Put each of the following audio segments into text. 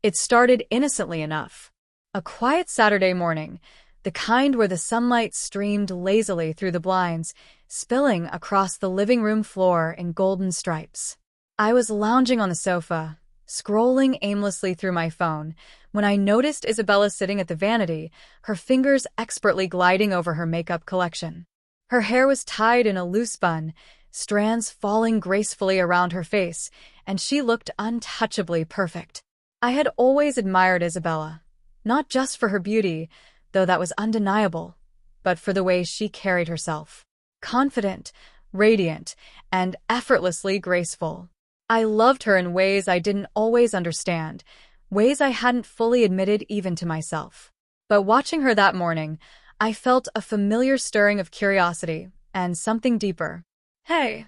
It started innocently enough. A quiet Saturday morning, the kind where the sunlight streamed lazily through the blinds, spilling across the living room floor in golden stripes. I was lounging on the sofa, scrolling aimlessly through my phone, when I noticed Isabella sitting at the vanity, her fingers expertly gliding over her makeup collection. Her hair was tied in a loose bun, strands falling gracefully around her face, and she looked untouchably perfect. I had always admired Isabella, not just for her beauty, though that was undeniable, but for the way she carried herself. Confident, radiant, and effortlessly graceful. I loved her in ways I didn't always understand, ways I hadn't fully admitted even to myself. But watching her that morning, I felt a familiar stirring of curiosity and something deeper. "Hey,"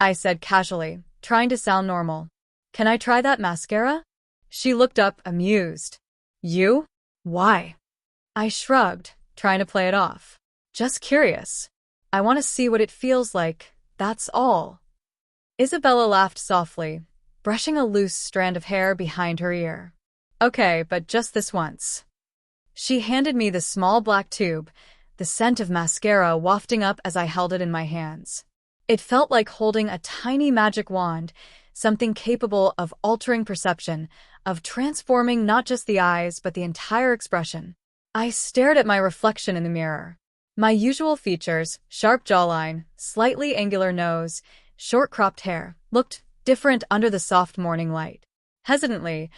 I said casually, trying to sound normal. "Can I try that mascara?" She looked up, amused. "You? Why?" I shrugged, trying to play it off. "Just curious. I want to see what it feels like, that's all." Isabella laughed softly, brushing a loose strand of hair behind her ear. "Okay, but just this once." She handed me the small black tube, the scent of mascara wafting up as I held it in my hands. It felt like holding a tiny magic wand, something capable of altering perception, of transforming not just the eyes but the entire expression. I stared at my reflection in the mirror. My usual features, sharp jawline, slightly angular nose, short cropped hair, looked different under the soft morning light. Hesitantly,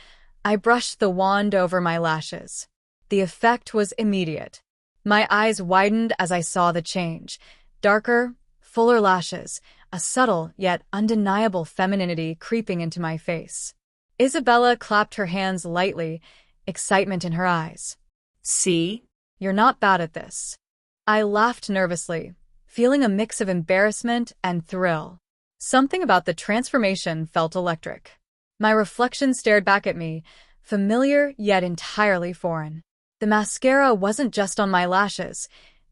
I brushed the wand over my lashes. The effect was immediate. My eyes widened as I saw the change. Darker, fuller lashes, a subtle yet undeniable femininity creeping into my face. Isabella clapped her hands lightly, excitement in her eyes. "See? You're not bad at this." I laughed nervously, feeling a mix of embarrassment and thrill. Something about the transformation felt electric. My reflection stared back at me, familiar yet entirely foreign. The mascara wasn't just on my lashes.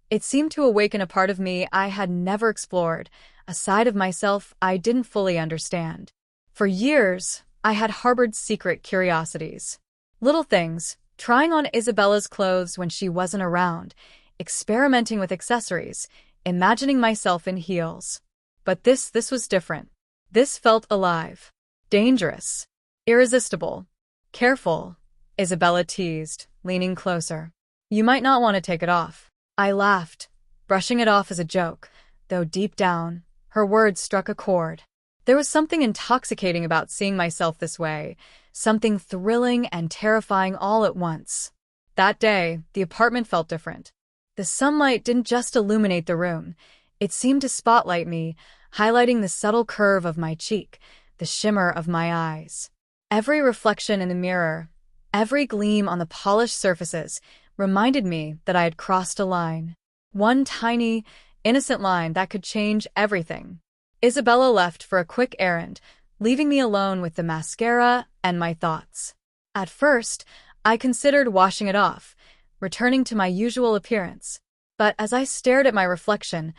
It seemed to awaken a part of me I had never explored, a side of myself I didn't fully understand. For years, I had harbored secret curiosities. Little things, trying on Isabella's clothes when she wasn't around, experimenting with accessories, imagining myself in heels. But this was different. This felt alive, dangerous, irresistible. "Careful," Isabella teased, leaning closer. "You might not want to take it off." I laughed, brushing it off as a joke, though deep down, her words struck a chord. There was something intoxicating about seeing myself this way, something thrilling and terrifying all at once. That day, the apartment felt different. The sunlight didn't just illuminate the room. It seemed to spotlight me, highlighting the subtle curve of my cheek, the shimmer of my eyes. Every reflection in the mirror, every gleam on the polished surfaces, reminded me that I had crossed a line. One tiny, innocent line that could change everything. Isabella left for a quick errand, leaving me alone with the mascara and my thoughts. At first, I considered washing it off, returning to my usual appearance. But as I stared at my reflection,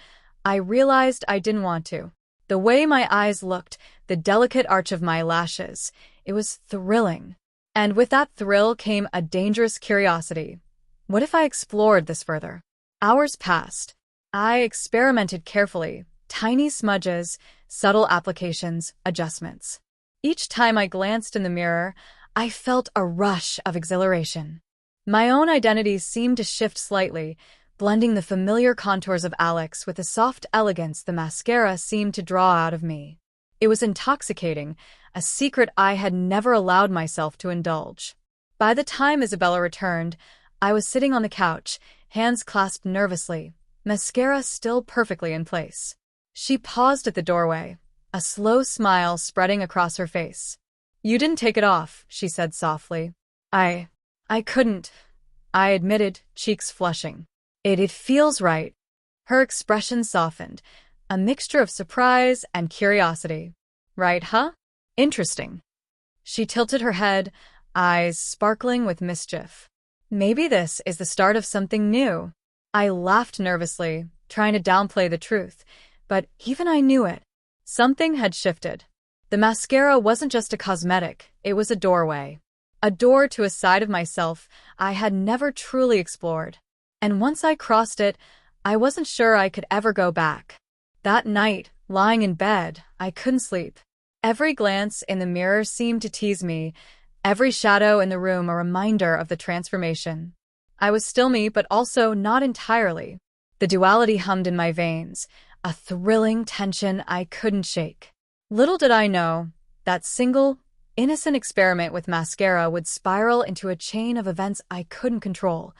I realized I didn't want to. The way my eyes looked, the delicate arch of my lashes, it was thrilling. And with that thrill came a dangerous curiosity. What if I explored this further? Hours passed. I experimented carefully, tiny smudges, subtle applications, adjustments. Each time I glanced in the mirror, I felt a rush of exhilaration. My own identity seemed to shift slightly, blending the familiar contours of Alex with the soft elegance the mascara seemed to draw out of me. It was intoxicating, a secret I had never allowed myself to indulge. By the time Isabella returned, I was sitting on the couch, hands clasped nervously, mascara still perfectly in place. She paused at the doorway, a slow smile spreading across her face. "You didn't take it off," she said softly. I couldn't," I admitted, cheeks flushing. It feels right." Her expression softened, a mixture of surprise and curiosity. "Right, huh? Interesting." She tilted her head, eyes sparkling with mischief. "Maybe this is the start of something new." I laughed nervously, trying to downplay the truth, but even I knew it. Something had shifted. The mascara wasn't just a cosmetic, it was a doorway. a door to a side of myself I had never truly explored. And once I crossed it, I wasn't sure I could ever go back. That night, lying in bed, I couldn't sleep. Every glance in the mirror seemed to tease me, every shadow in the room a reminder of the transformation. I was still me, but also not entirely. The duality hummed in my veins, a thrilling tension I couldn't shake. Little did I know, that single, innocent experiment with mascara would spiral into a chain of events I couldn't control.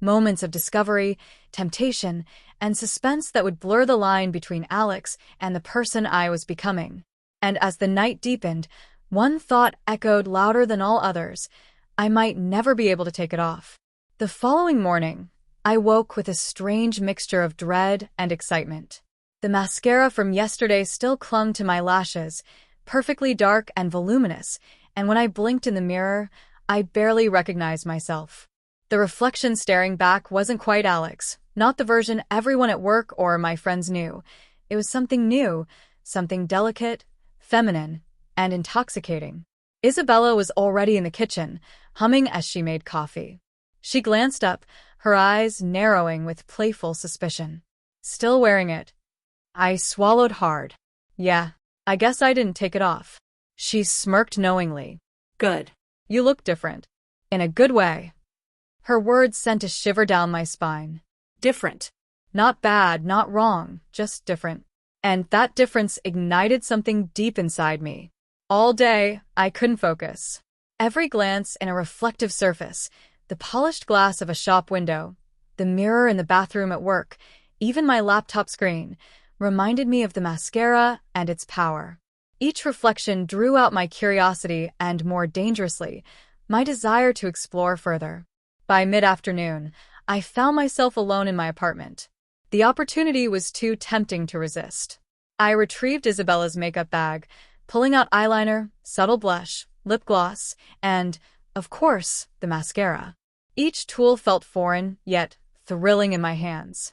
Moments of discovery, temptation, and suspense that would blur the line between Alex and the person I was becoming. And as the night deepened, one thought echoed louder than all others: I might never be able to take it off. The following morning, I woke with a strange mixture of dread and excitement. The mascara from yesterday still clung to my lashes, perfectly dark and voluminous, and when I blinked in the mirror, I barely recognized myself. The reflection staring back wasn't quite Alex, not the version everyone at work or my friends knew. It was something new, something delicate, feminine, and intoxicating. Isabella was already in the kitchen, humming as she made coffee. She glanced up, her eyes narrowing with playful suspicion. Still wearing it? I swallowed hard. Yeah, I guess I didn't take it off. She smirked knowingly. Good. You look different. In a good way. Her words sent a shiver down my spine. Different. Not bad, not wrong, just different. And that difference ignited something deep inside me. All day, I couldn't focus. Every glance in a reflective surface, the polished glass of a shop window, the mirror in the bathroom at work, even my laptop screen, reminded me of the mascara and its power. Each reflection drew out my curiosity and, more dangerously, my desire to explore further. By mid-afternoon, I found myself alone in my apartment. The opportunity was too tempting to resist. I retrieved Isabella's makeup bag, pulling out eyeliner, subtle blush, lip gloss, and, of course, the mascara. Each tool felt foreign, yet thrilling in my hands.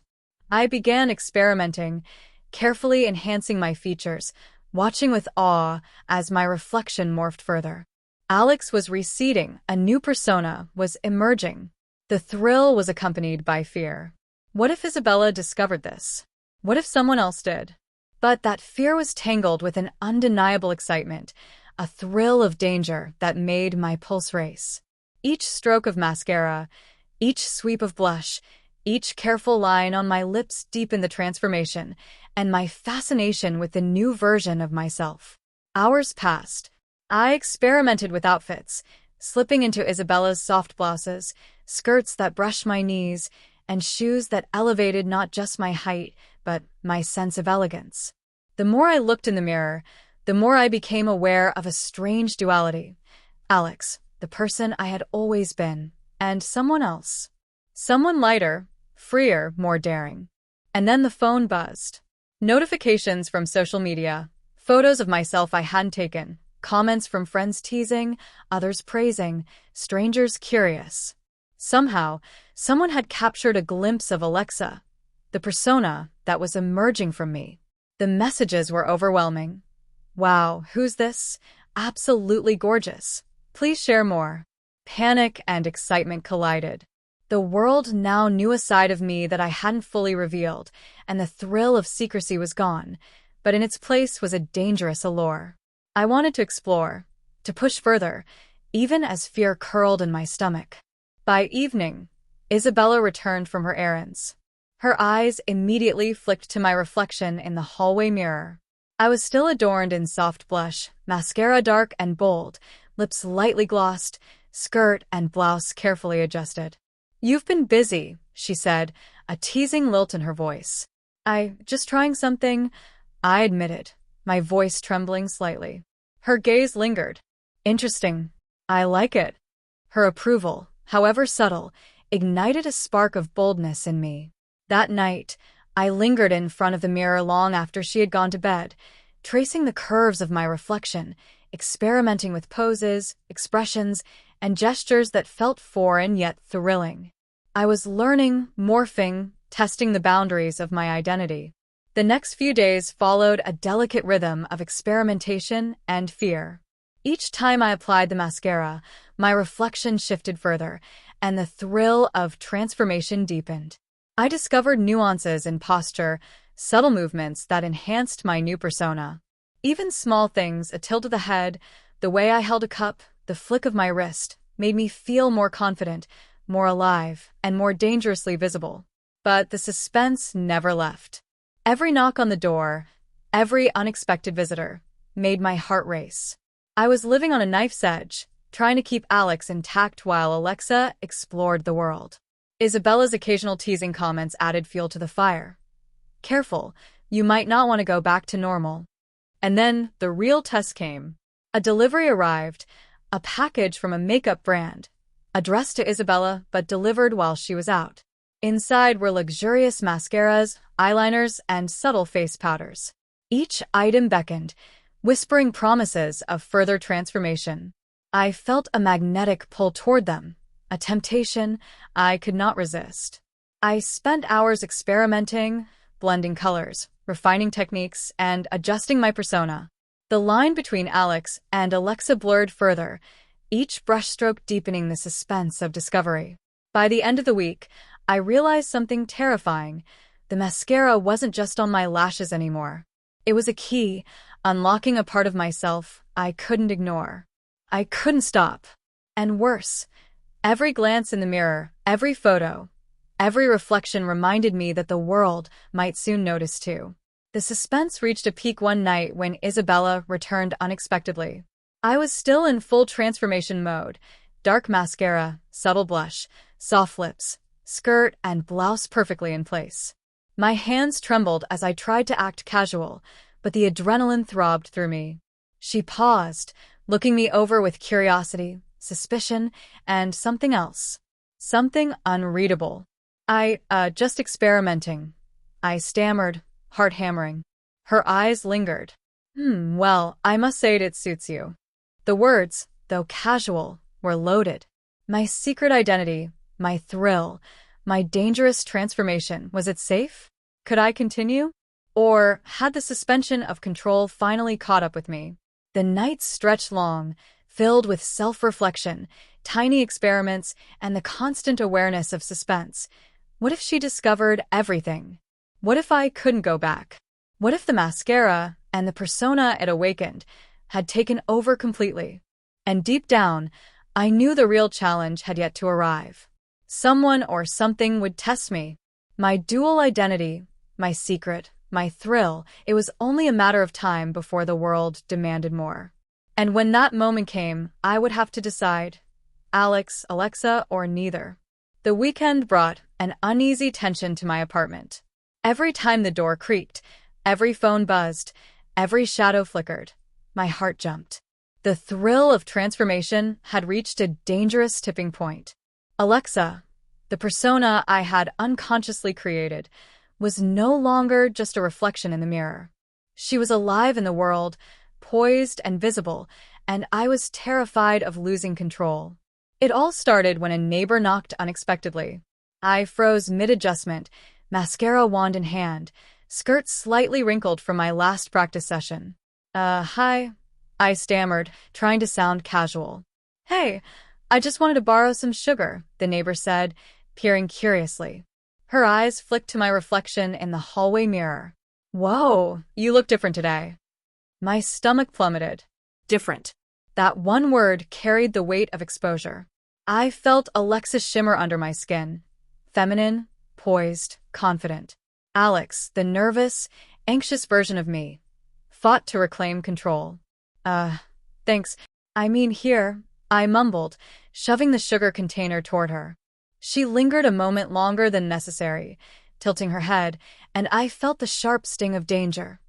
I began experimenting, carefully enhancing my features, watching with awe as my reflection morphed further. Alex was receding, a new persona was emerging. The thrill was accompanied by fear. What if Isabella discovered this? What if someone else did? But that fear was tangled with an undeniable excitement, a thrill of danger that made my pulse race. Each stroke of mascara, each sweep of blush, each careful line on my lips deepened the transformation and my fascination with the new version of myself. Hours passed. I experimented with outfits, slipping into Isabella's soft blouses, skirts that brushed my knees, and shoes that elevated not just my height, but my sense of elegance. The more I looked in the mirror, the more I became aware of a strange duality. Alex, the person I had always been, and someone else. Someone lighter, freer, more daring. And then the phone buzzed. Notifications from social media, photos of myself I hadn't taken, comments from friends teasing, others praising, strangers curious. Somehow, someone had captured a glimpse of Alexa, the persona that was emerging from me. The messages were overwhelming. Wow, who's this? Absolutely gorgeous. Please share more. Panic and excitement collided. The world now knew a side of me that I hadn't fully revealed, and the thrill of secrecy was gone, but in its place was a dangerous allure. I wanted to explore, to push further, even as fear curled in my stomach. By evening, Isabella returned from her errands. Her eyes immediately flicked to my reflection in the hallway mirror. I was still adorned in soft blush, mascara dark and bold, lips lightly glossed, skirt and blouse carefully adjusted. "You've been busy," she said, a teasing lilt in her voice. Just trying something," I admitted, my voice trembling slightly. Her gaze lingered. "Interesting. I like it." Her approval, however subtle, ignited a spark of boldness in me. That night, I lingered in front of the mirror long after she had gone to bed, tracing the curves of my reflection, experimenting with poses, expressions, and gestures that felt foreign yet thrilling. I was learning, morphing, testing the boundaries of my identity. The next few days followed a delicate rhythm of experimentation and fear. Each time I applied the mascara, My reflection shifted further, and the thrill of transformation deepened. I discovered nuances in posture, subtle movements that enhanced my new persona. Even small things, a tilt of the head, the way I held a cup, the flick of my wrist, made me feel more confident, more alive, and more dangerously visible. But the suspense never left. Every knock on the door, every unexpected visitor, made my heart race. I was living on a knife's edge, trying to keep Alex intact while Alexa explored the world. Isabella's occasional teasing comments added fuel to the fire. Careful, you might not want to go back to normal. And then the real test came. A delivery arrived, a package from a makeup brand, addressed to Isabella but delivered while she was out. Inside were luxurious mascaras, eyeliners, and subtle face powders. Each item beckoned, whispering promises of further transformation. I felt a magnetic pull toward them, a temptation I could not resist. I spent hours experimenting, blending colors, refining techniques, and adjusting my persona. The line between Alex and Alexa blurred further, each brushstroke deepening the suspense of discovery. By the end of the week, I realized something terrifying. The mascara wasn't just on my lashes anymore. It was a key, unlocking a part of myself I couldn't ignore. I couldn't stop. And worse, every glance in the mirror, every photo, every reflection reminded me that the world might soon notice too. The suspense reached a peak one night when Isabella returned unexpectedly. I was still in full transformation mode. Dark mascara, subtle blush, soft lips, skirt and blouse perfectly in place. My hands trembled as I tried to act casual, but the adrenaline throbbed through me. She paused, looking me over with curiosity, suspicion, and something else. Something unreadable. Just experimenting. I stammered, heart hammering. Her eyes lingered. Well, I must say it suits you. The words, though casual, were loaded. My secret identity, my thrill, my dangerous transformation, was it safe? Could I continue? Or had the suspension of control finally caught up with me? The nights stretched long, filled with self-reflection, tiny experiments, and the constant awareness of suspense. What if she discovered everything? What if I couldn't go back? What if the mascara and the persona it awakened had taken over completely? And deep down, I knew the real challenge had yet to arrive. Someone or something would test me. My dual identity, my secret, my thrill, it was only a matter of time before the world demanded more. And when that moment came, I would have to decide, Alex, Alexa, or neither. The weekend brought an uneasy tension to my apartment. Every time the door creaked, every phone buzzed, every shadow flickered, my heart jumped. The thrill of transformation had reached a dangerous tipping point. Alexa, the persona I had unconsciously created, was no longer just a reflection in the mirror. She was alive in the world, poised and visible, and I was terrified of losing control. It all started when a neighbor knocked unexpectedly. I froze mid-adjustment, mascara wand in hand, skirt slightly wrinkled from my last practice session. Hi, I stammered, trying to sound casual. Hey, I just wanted to borrow some sugar, the neighbor said, peering curiously. Her eyes flicked to my reflection in the hallway mirror. Whoa, you look different today. My stomach plummeted. Different. That one word carried the weight of exposure. I felt Alexa's shimmer under my skin. Feminine, poised, confident. Alex, the nervous, anxious version of me, fought to reclaim control. Thanks. I mean here, I mumbled, shoving the sugar container toward her. She lingered a moment longer than necessary, tilting her head, and I felt the sharp sting of danger.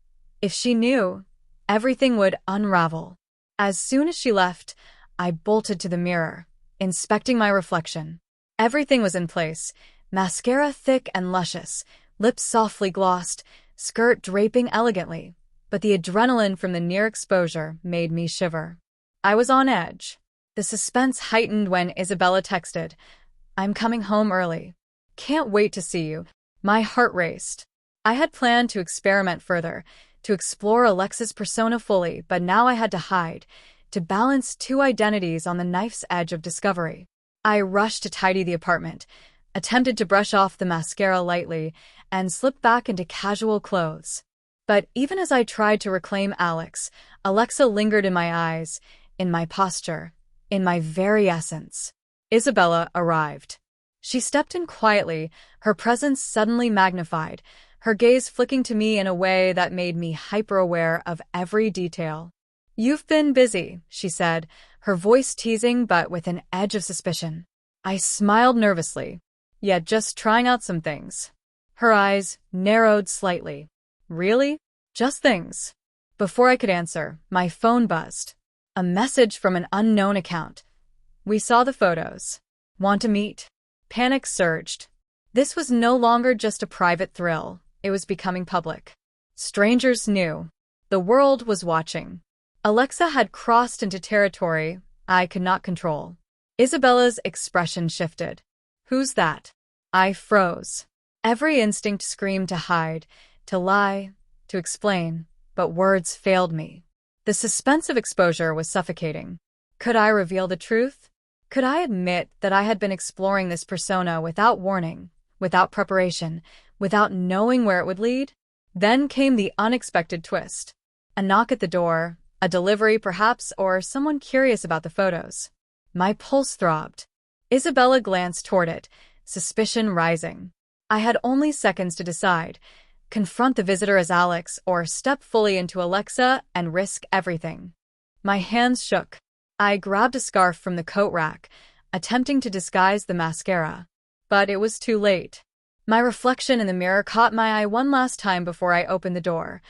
If she knew, everything would unravel. As soon as she left, I bolted to the mirror, inspecting my reflection. Everything was in place, mascara thick and luscious, lips softly glossed, skirt draping elegantly, but the adrenaline from the near exposure made me shiver. I was on edge. The suspense heightened when Isabella texted, I'm coming home early. Can't wait to see you. My heart raced. I had planned to experiment further, to explore Alexa's persona fully, but now I had to hide, to balance two identities on the knife's edge of discovery. I rushed to tidy the apartment, attempted to brush off the mascara lightly, and slipped back into casual clothes. But even as I tried to reclaim Alexa lingered in my eyes, in my posture, in my very essence. Isabella arrived. She stepped in quietly, her presence suddenly magnified, her gaze flicking to me in a way that made me hyper-aware of every detail. "You've been busy," she said, her voice teasing but with an edge of suspicion. I smiled nervously, yet just trying out some things. Her eyes narrowed slightly. "Really? Just things?" Before I could answer, my phone buzzed. A message from an unknown account. "We saw the photos. Want to meet?" Panic surged. This was no longer just a private thrill. It was becoming public. Strangers knew. The world was watching. Alexa had crossed into territory I could not control. Isabella's expression shifted. "Who's that?" I froze. Every instinct screamed to hide, to lie, to explain, but words failed me. The suspense of exposure was suffocating. Could I reveal the truth? Could I admit that I had been exploring this persona without warning, without preparation, without knowing where it would lead? Then came the unexpected twist. A knock at the door, a delivery perhaps, or someone curious about the photos. My pulse throbbed. Isabella glanced toward it, suspicion rising. I had only seconds to decide. Confront the visitor as Alex or step fully into Alexa and risk everything. My hands shook. I grabbed a scarf from the coat rack, attempting to disguise the mascara. But it was too late. My reflection in the mirror caught my eye one last time before I opened the door.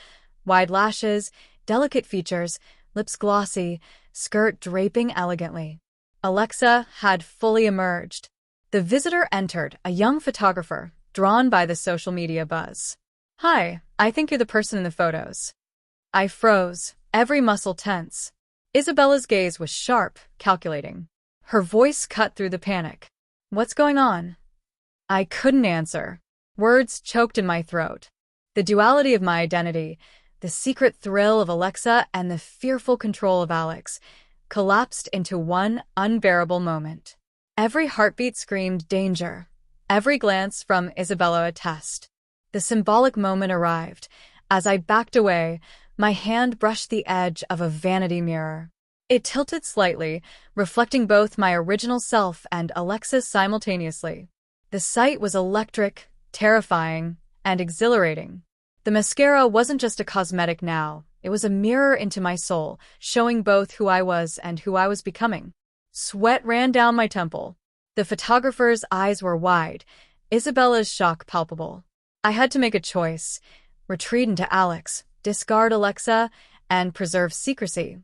Wide lashes, delicate features, lips glossy, skirt draping elegantly. Alexa had fully emerged. The visitor entered, a young photographer, drawn by the social media buzz. "Hi, I think you're the person in the photos." I froze, every muscle tense. Isabella's gaze was sharp, calculating. Her voice cut through the panic. "What's going on?" I couldn't answer. Words choked in my throat. The duality of my identity, the secret thrill of Alexa and the fearful control of Alex, collapsed into one unbearable moment. Every heartbeat screamed danger. Every glance from Isabella a test. The symbolic moment arrived. As I backed away, my hand brushed the edge of a vanity mirror. It tilted slightly, reflecting both my original self and Alexa's simultaneously. The sight was electric, terrifying, and exhilarating. The mascara wasn't just a cosmetic now. It was a mirror into my soul, showing both who I was and who I was becoming. Sweat ran down my temple. The photographer's eyes were wide, Isabella's shock palpable. I had to make a choice: retreat into Alex, discard Alexa, and preserve secrecy,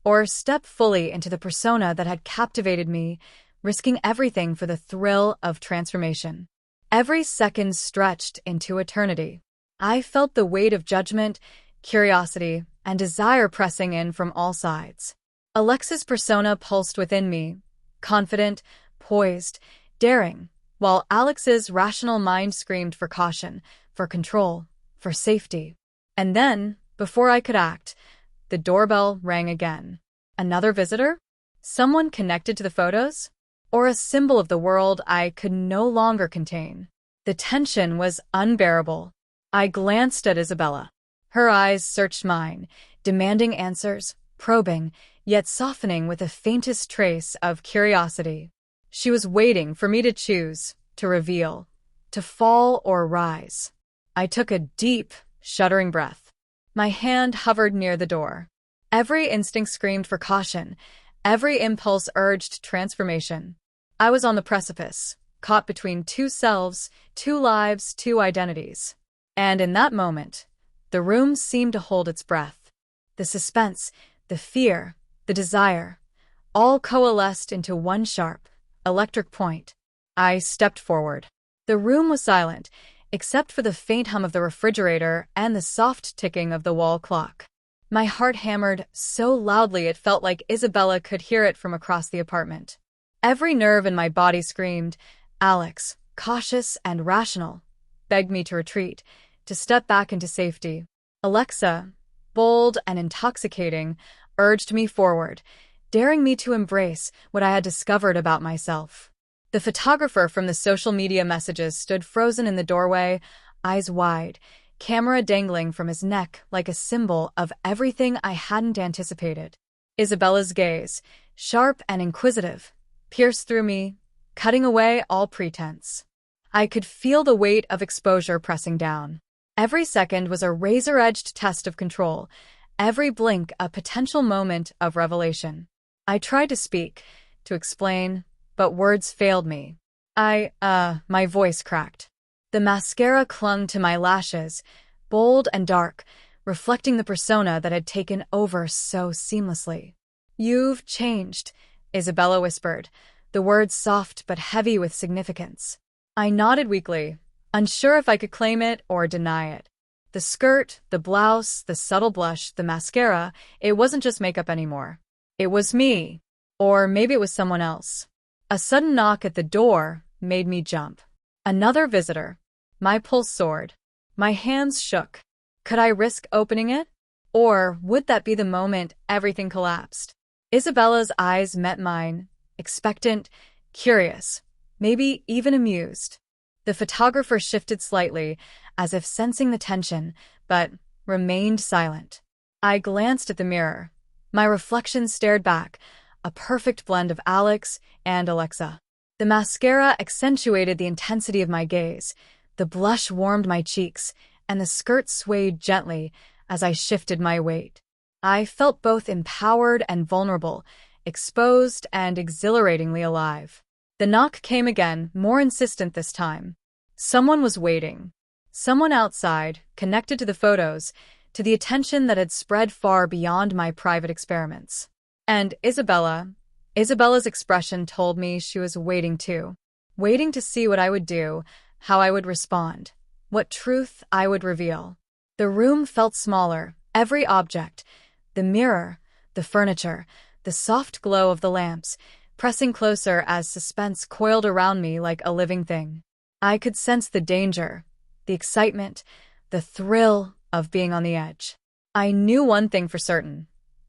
or step fully into the persona that had captivated me, risking everything for the thrill of transformation. Every second stretched into eternity. I felt the weight of judgment, curiosity, and desire pressing in from all sides. Alexa's persona pulsed within me, confident, poised, daring, while Alex's rational mind screamed for caution, for control, for safety. And then, before I could act, the doorbell rang again. Another visitor? Someone connected to the photos? Or a symbol of the world I could no longer contain? The tension was unbearable. I glanced at Isabella. Her eyes searched mine, demanding answers, probing, yet softening with the faintest trace of curiosity. She was waiting for me to choose, to reveal, to fall or rise. I took a deep, shuddering breath. My hand hovered near the door. Every instinct screamed for caution. Every impulse urged transformation. I was on the precipice, caught between two selves, two lives, two identities. And in that moment, the room seemed to hold its breath. The suspense, the fear, the desire, all coalesced into one sharp, electric point. I stepped forward. The room was silent, except for the faint hum of the refrigerator and the soft ticking of the wall clock. My heart hammered so loudly it felt like Isabella could hear it from across the apartment. Every nerve in my body screamed. Alex, cautious and rational, begged me to retreat, to step back into safety. Alexa, bold and intoxicating, urged me forward, daring me to embrace what I had discovered about myself. The photographer from the social media messages stood frozen in the doorway, eyes wide, camera dangling from his neck like a symbol of everything I hadn't anticipated. Isabella's gaze, sharp and inquisitive, pierced through me, cutting away all pretense. I could feel the weight of exposure pressing down. Every second was a razor-edged test of control, every blink a potential moment of revelation. I tried to speak, to explain, but words failed me. My voice cracked. The mascara clung to my lashes, bold and dark, reflecting the persona that had taken over so seamlessly. "You've changed," Isabella whispered, the words soft but heavy with significance. I nodded weakly, unsure if I could claim it or deny it. The skirt, the blouse, the subtle blush, the mascara, it wasn't just makeup anymore. It was me. Or maybe it was someone else. A sudden knock at the door made me jump. Another visitor. My pulse soared. My hands shook. Could I risk opening it? Or would that be the moment everything collapsed? Isabella's eyes met mine, expectant, curious, maybe even amused. The photographer shifted slightly, as if sensing the tension, but remained silent. I glanced at the mirror. My reflection stared back, a perfect blend of Alex and Alexa. The mascara accentuated the intensity of my gaze, the blush warmed my cheeks, and the skirt swayed gently as I shifted my weight. I felt both empowered and vulnerable, exposed and exhilaratingly alive. The knock came again, more insistent this time. Someone was waiting. Someone outside, connected to the photos, to the attention that had spread far beyond my private experiments. And Isabella's expression told me she was waiting too. Waiting to see what I would do, how I would respond, what truth I would reveal. The room felt smaller, every object, the mirror, the furniture, the soft glow of the lamps, pressing closer as suspense coiled around me like a living thing. I could sense the danger, the excitement, the thrill of being on the edge. I knew one thing for certain.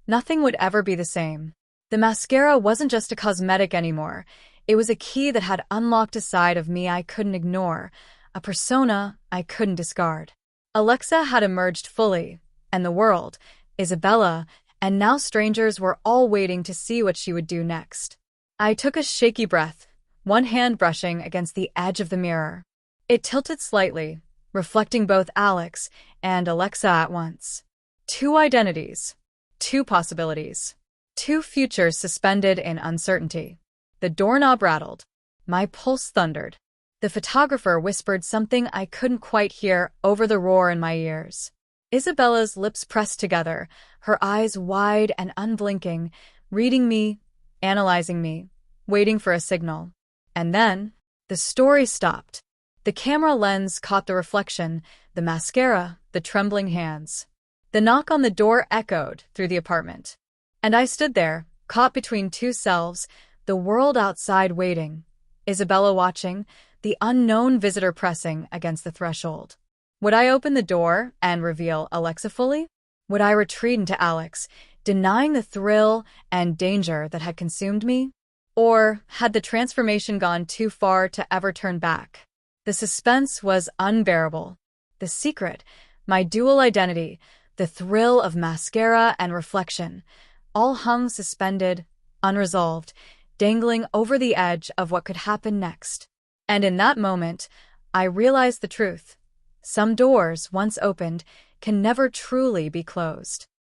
Nothing would ever be the same. The mascara wasn't just a cosmetic anymore. It was a key that had unlocked a side of me I couldn't ignore, a persona I couldn't discard. Alexa had emerged fully, and the world, Isabella, and now strangers were all waiting to see what she would do next. I took a shaky breath, one hand brushing against the edge of the mirror. It tilted slightly, reflecting both Alex and Alexa at once. Two identities, two possibilities, two futures suspended in uncertainty. The doorknob rattled. My pulse thundered. The photographer whispered something I couldn't quite hear over the roar in my ears. Isabella's lips pressed together, her eyes wide and unblinking, reading me, analyzing me, waiting for a signal. And then, the story stopped. The camera lens caught the reflection, the mascara, the trembling hands. The knock on the door echoed through the apartment. And I stood there, caught between two selves, the world outside waiting, Isabella watching, the unknown visitor pressing against the threshold. Would I open the door and reveal Alexa fully? Would I retreat into Alex, denying the thrill and danger that had consumed me? Or had the transformation gone too far to ever turn back? The suspense was unbearable. The secret, my dual identity, the thrill of mascara and reflection, all hung suspended, unresolved, dangling over the edge of what could happen next. And in that moment, I realized the truth. Some doors, once opened, can never truly be closed.